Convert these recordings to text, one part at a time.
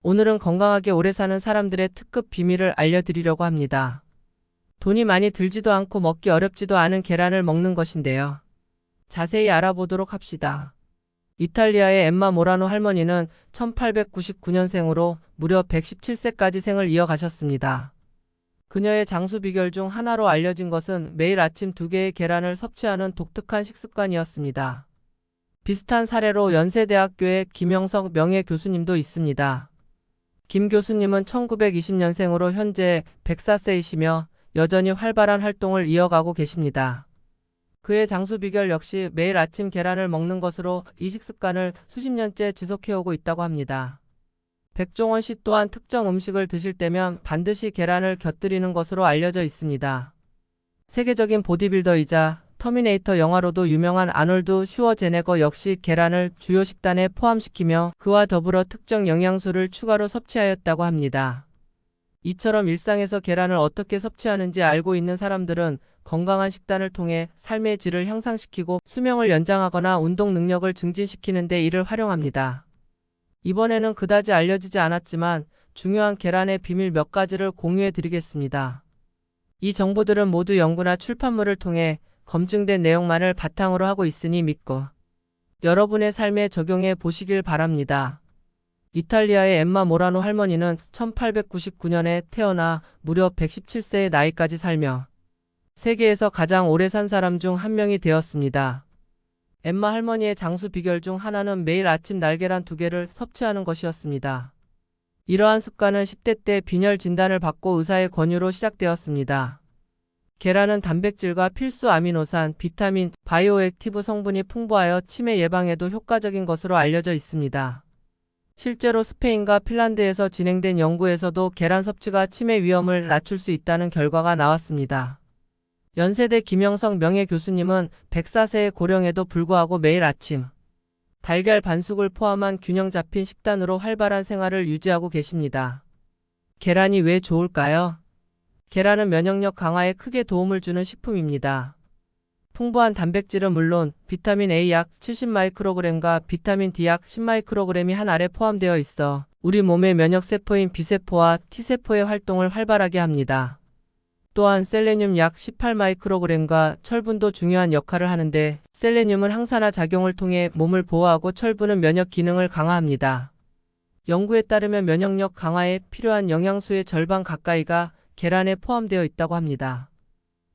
오늘은 건강하게 오래 사는 사람들의 특급 비밀을 알려드리려고 합니다. 돈이 많이 들지도 않고 먹기 어렵지도 않은 계란을 먹는 것인데요. 자세히 알아보도록 합시다. 이탈리아의 엠마 모라노 할머니는 1899년생으로 무려 117세까지 생을 이어가셨습니다. 그녀의 장수 비결 중 하나로 알려진 것은 매일 아침 2개의 계란을 섭취하는 독특한 식습관이었습니다. 비슷한 사례로 연세대학교의 김영석 명예교수님도 있습니다. 김 교수님은 1920년생으로 현재 104세이시며 여전히 활발한 활동을 이어가고 계십니다. 그의 장수 비결 역시 매일 아침 계란을 먹는 것으로 이 식습관을 수십 년째 지속해오고 있다고 합니다. 백종원 씨 또한 특정 음식을 드실 때면 반드시 계란을 곁들이는 것으로 알려져 있습니다. 세계적인 보디빌더이자 터미네이터 영화로도 유명한 아놀드 슈워제네거 역시 계란을 주요 식단에 포함시키며 그와 더불어 특정 영양소를 추가로 섭취하였다고 합니다. 이처럼 일상에서 계란을 어떻게 섭취하는지 알고 있는 사람들은 건강한 식단을 통해 삶의 질을 향상시키고 수명을 연장하거나 운동 능력을 증진시키는 데 이를 활용합니다. 이번에는 그다지 알려지지 않았지만 중요한 계란의 비밀 몇 가지를 공유해 드리겠습니다. 이 정보들은 모두 연구나 출판물을 통해 검증된 내용만을 바탕으로 하고 있으니 믿고 여러분의 삶에 적용해 보시길 바랍니다. 이탈리아의 엠마 모라노 할머니는 1899년에 태어나 무려 117세의 나이까지 살며 세계에서 가장 오래 산 사람 중 한 명이 되었습니다. 엠마 할머니의 장수 비결 중 하나는 매일 아침 날계란 2개를 섭취하는 것이었습니다. 이러한 습관은 10대 때 빈혈 진단을 받고 의사의 권유로 시작되었습니다. 계란은 단백질과 필수 아미노산, 비타민, 바이오액티브 성분이 풍부하여 치매 예방에도 효과적인 것으로 알려져 있습니다. 실제로 스페인과 핀란드에서 진행된 연구에서도 계란 섭취가 치매 위험을 낮출 수 있다는 결과가 나왔습니다. 연세대 김영석 명예교수님은 104세의 고령에도 불구하고 매일 아침 달걀 반숙을 포함한 균형 잡힌 식단으로 활발한 생활을 유지하고 계십니다. 계란이 왜 좋을까요? 계란은 면역력 강화에 크게 도움을 주는 식품입니다. 풍부한 단백질은 물론 비타민 A 약 70마이크로그램과 비타민 D 약 10마이크로그램이 한 알에 포함되어 있어 우리 몸의 면역세포인 B세포와 T세포의 활동을 활발하게 합니다. 또한 셀레늄 약 18마이크로그램과 철분도 중요한 역할을 하는데 셀레늄은 항산화 작용을 통해 몸을 보호하고 철분은 면역 기능을 강화합니다. 연구에 따르면 면역력 강화에 필요한 영양소의 절반 가까이가 계란에 포함되어 있다고 합니다.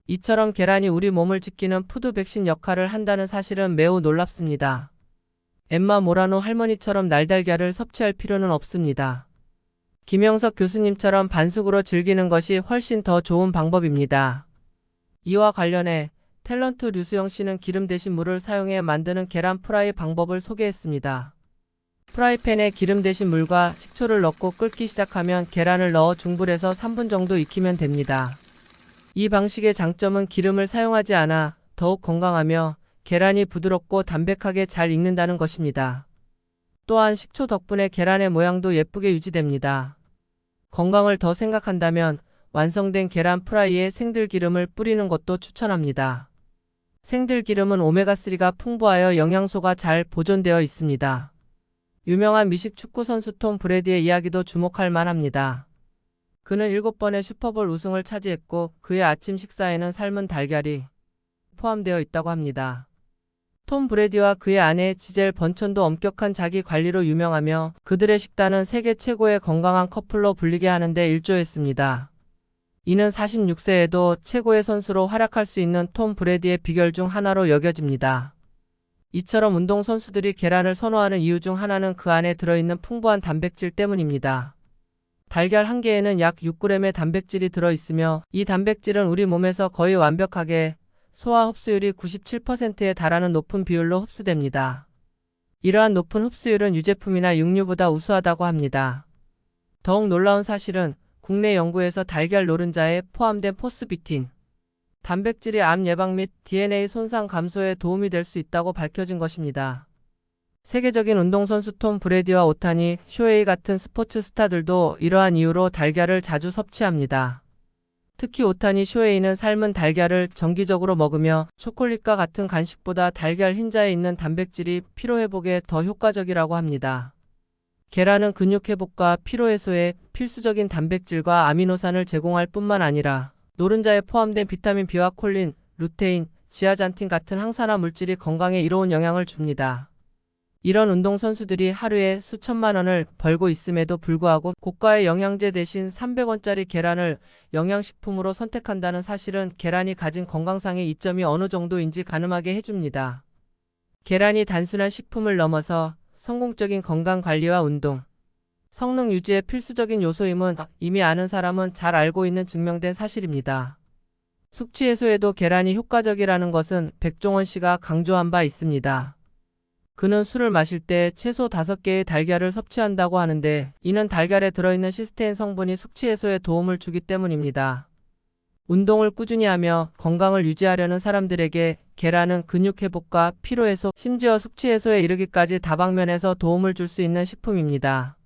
이처럼 계란이 우리 몸을 지키는 푸드 백신 역할을 한다는 사실은 매우 놀랍습니다. 엠마 모라노 할머니처럼 날달걀을 섭취할 필요는 없습니다. 김영석 교수님처럼 반숙으로 즐기는 것이 훨씬 더 좋은 방법입니다. 이와 관련해 탤런트 류수영 씨는 기름 대신 물을 사용해 만드는 계란 프라이 방법을 소개했습니다. 프라이팬에 기름 대신 물과 식초를 넣고 끓기 시작하면 계란을 넣어 중불에서 3분 정도 익히면 됩니다. 이 방식의 장점은 기름을 사용하지 않아 더욱 건강하며 계란이 부드럽고 담백하게 잘 익는다는 것입니다. 또한 식초 덕분에 계란의 모양도 예쁘게 유지됩니다. 건강을 더 생각한다면 완성된 계란 프라이에 생들기름을 뿌리는 것도 추천합니다. 생들기름은 오메가3가 풍부하여 영양소가 잘 보존되어 있습니다. 유명한 미식 축구 선수 톰 브래디의 이야기도 주목할 만합니다. 그는 7번의 슈퍼볼 우승을 차지했고 그의 아침 식사에는 삶은 달걀이 포함되어 있다고 합니다. 톰 브래디와 그의 아내 지젤 번천도 엄격한 자기 관리로 유명하며 그들의 식단은 세계 최고의 건강한 커플로 불리게 하는 데 일조했습니다. 이는 46세에도 최고의 선수로 활약할 수 있는 톰 브래디의 비결 중 하나로 여겨집니다. 이처럼 운동선수들이 계란을 선호하는 이유 중 하나는 그 안에 들어있는 풍부한 단백질 때문입니다. 달걀 한 개에는 약 6g의 단백질이 들어있으며 이 단백질은 우리 몸에서 거의 완벽하게 소화 흡수율이 97%에 달하는 높은 비율로 흡수됩니다. 이러한 높은 흡수율은 유제품이나 육류보다 우수하다고 합니다. 더욱 놀라운 사실은 국내 연구에서 달걀 노른자에 포함된 포스비틴, 단백질이 암 예방 및 DNA 손상 감소에 도움이 될 수 있다고 밝혀진 것입니다. 세계적인 운동선수 톰 브래디와 오타니, 쇼헤이 같은 스포츠 스타들도 이러한 이유로 달걀을 자주 섭취합니다. 특히 오타니 쇼헤이는 삶은 달걀을 정기적으로 먹으며 초콜릿과 같은 간식보다 달걀 흰자에 있는 단백질이 피로회복에 더 효과적이라고 합니다. 계란은 근육 회복과 피로 해소에 필수적인 단백질과 아미노산을 제공할 뿐만 아니라 노른자에 포함된 비타민 B와 콜린, 루테인, 지아잔틴 같은 항산화 물질이 건강에 이로운 영향을 줍니다. 이런 운동선수들이 하루에 수천만 원을 벌고 있음에도 불구하고 고가의 영양제 대신 300원짜리 계란을 영양식품으로 선택한다는 사실은 계란이 가진 건강상의 이점이 어느 정도인지 가늠하게 해줍니다. 계란이 단순한 식품을 넘어서 성공적인 건강관리와 운동, 성능 유지에 필수적인 요소임은 이미 아는 사람은 잘 알고 있는 증명된 사실입니다. 숙취 해소에도 계란이 효과적이라는 것은 백종원 씨가 강조한 바 있습니다. 그는 술을 마실 때 최소 5개의 달걀을 섭취한다고 하는데 이는 달걀에 들어있는 시스테인 성분이 숙취 해소에 도움을 주기 때문입니다. 운동을 꾸준히 하며 건강을 유지하려는 사람들에게 계란은 근육 회복과 피로 해소, 심지어 숙취 해소에 이르기까지 다방면에서 도움을 줄 수 있는 식품입니다.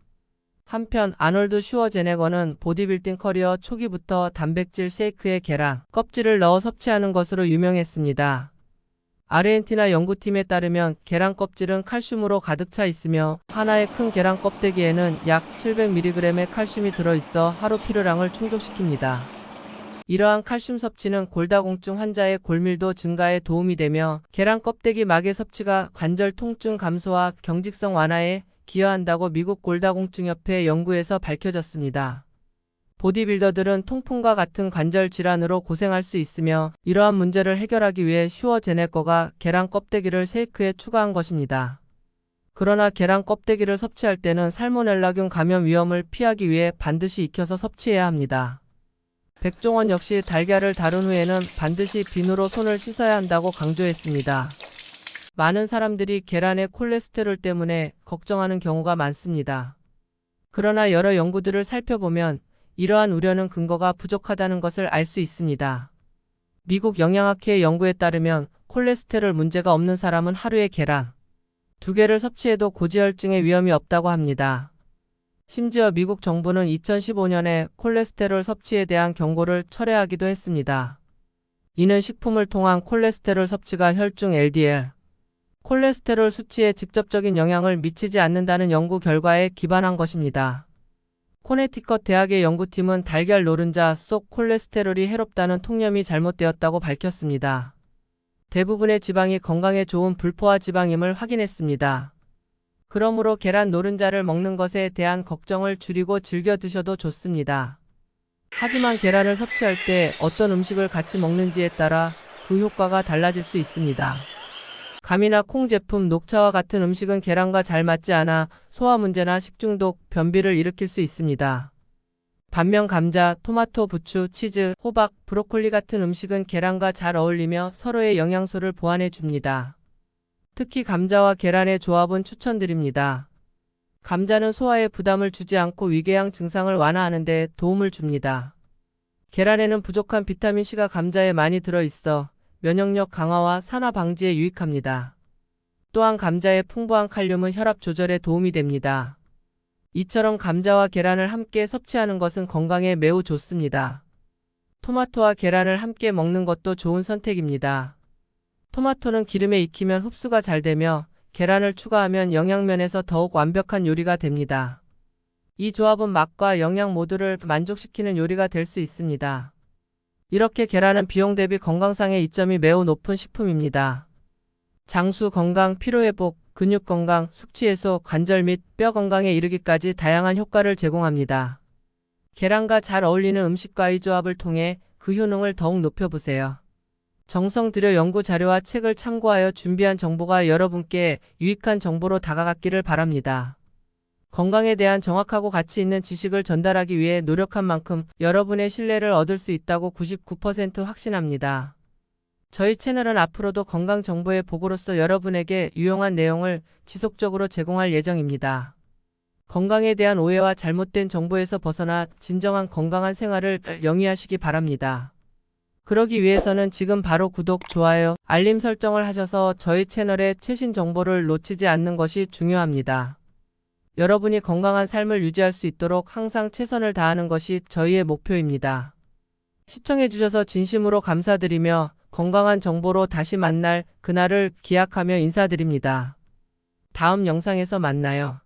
한편 아놀드 슈워제네거는 보디빌딩 커리어 초기부터 단백질 쉐이크에 계란 껍질을 넣어 섭취하는 것으로 유명했습니다. 아르헨티나 연구팀에 따르면 계란 껍질은 칼슘으로 가득 차 있으며 하나의 큰 계란 껍데기에는 약 700mg의 칼슘이 들어있어 하루 필요량을 충족시킵니다. 이러한 칼슘 섭취는 골다공증 환자의 골밀도 증가에 도움이 되며 계란 껍데기 막의 섭취가 관절 통증 감소와 경직성 완화에 기여한다고 미국 골다공증협회 연구에서 밝혀졌습니다. 보디빌더들은 통풍과 같은 관절 질환으로 고생할 수 있으며 이러한 문제를 해결하기 위해 슈워제네거가 계란 껍데기를 쉐이크에 추가한 것입니다. 그러나 계란 껍데기를 섭취할 때는 살모넬라균 감염 위험을 피하기 위해 반드시 익혀서 섭취해야 합니다. 백종원 역시 달걀을 다룬 후에는 반드시 비누로 손을 씻어야 한다고 강조했습니다. 많은 사람들이 계란의 콜레스테롤 때문에 걱정하는 경우가 많습니다. 그러나 여러 연구들을 살펴보면 이러한 우려는 근거가 부족하다는 것을 알 수 있습니다. 미국 영양학회의 연구에 따르면 콜레스테롤 문제가 없는 사람은 하루에 계란 2개를 섭취해도 고지혈증의 위험이 없다고 합니다. 심지어 미국 정부는 2015년에 콜레스테롤 섭취에 대한 경고를 철회하기도 했습니다. 이는 식품을 통한 콜레스테롤 섭취가 혈중 LDL, 콜레스테롤 수치에 직접적인 영향을 미치지 않는다는 연구 결과에 기반한 것입니다. 코네티컷 대학의 연구팀은 달걀 노른자 속 콜레스테롤이 해롭다는 통념이 잘못되었다고 밝혔습니다. 대부분의 지방이 건강에 좋은 불포화 지방임을 확인했습니다. 그러므로 계란 노른자를 먹는 것에 대한 걱정을 줄이고 즐겨 드셔도 좋습니다. 하지만 계란을 섭취할 때 어떤 음식을 같이 먹는지에 따라 그 효과가 달라질 수 있습니다. 감이나 콩 제품, 녹차와 같은 음식은 계란과 잘 맞지 않아 소화 문제나 식중독, 변비를 일으킬 수 있습니다. 반면 감자, 토마토, 부추, 치즈, 호박, 브로콜리 같은 음식은 계란과 잘 어울리며 서로의 영양소를 보완해 줍니다. 특히 감자와 계란의 조합은 추천드립니다. 감자는 소화에 부담을 주지 않고 위궤양 증상을 완화하는 데 도움을 줍니다. 계란에는 부족한 비타민C가 감자에 많이 들어있어 면역력 강화와 산화 방지에 유익합니다. 또한 감자의 풍부한 칼륨은 혈압 조절에 도움이 됩니다. 이처럼 감자와 계란을 함께 섭취하는 것은 건강에 매우 좋습니다. 토마토와 계란을 함께 먹는 것도 좋은 선택입니다. 토마토는 기름에 익히면 흡수가 잘 되며 계란을 추가하면 영양면에서 더욱 완벽한 요리가 됩니다. 이 조합은 맛과 영양 모두를 만족시키는 요리가 될 수 있습니다. 이렇게 계란은 비용 대비 건강상의 이점이 매우 높은 식품입니다. 장수 건강, 피로회복, 근육 건강, 숙취 해소, 관절 및 뼈 건강에 이르기까지 다양한 효과를 제공합니다. 계란과 잘 어울리는 음식과의 조합을 통해 그 효능을 더욱 높여보세요. 정성 들여 연구 자료와 책을 참고하여 준비한 정보가 여러분께 유익한 정보로 다가갔기를 바랍니다. 건강에 대한 정확하고 가치 있는 지식을 전달하기 위해 노력한 만큼 여러분의 신뢰를 얻을 수 있다고 99% 확신합니다. 저희 채널은 앞으로도 건강 정보의 보고로서 여러분에게 유용한 내용을 지속적으로 제공할 예정입니다. 건강에 대한 오해와 잘못된 정보에서 벗어나 진정한 건강한 생활을 영위하시기 바랍니다. 그러기 위해서는 지금 바로 구독, 좋아요, 알림 설정을 하셔서 저희 채널의 최신 정보를 놓치지 않는 것이 중요합니다. 여러분이 건강한 삶을 유지할 수 있도록 항상 최선을 다하는 것이 저희의 목표입니다. 시청해주셔서 진심으로 감사드리며 건강한 정보로 다시 만날 그날을 기약하며 인사드립니다. 다음 영상에서 만나요.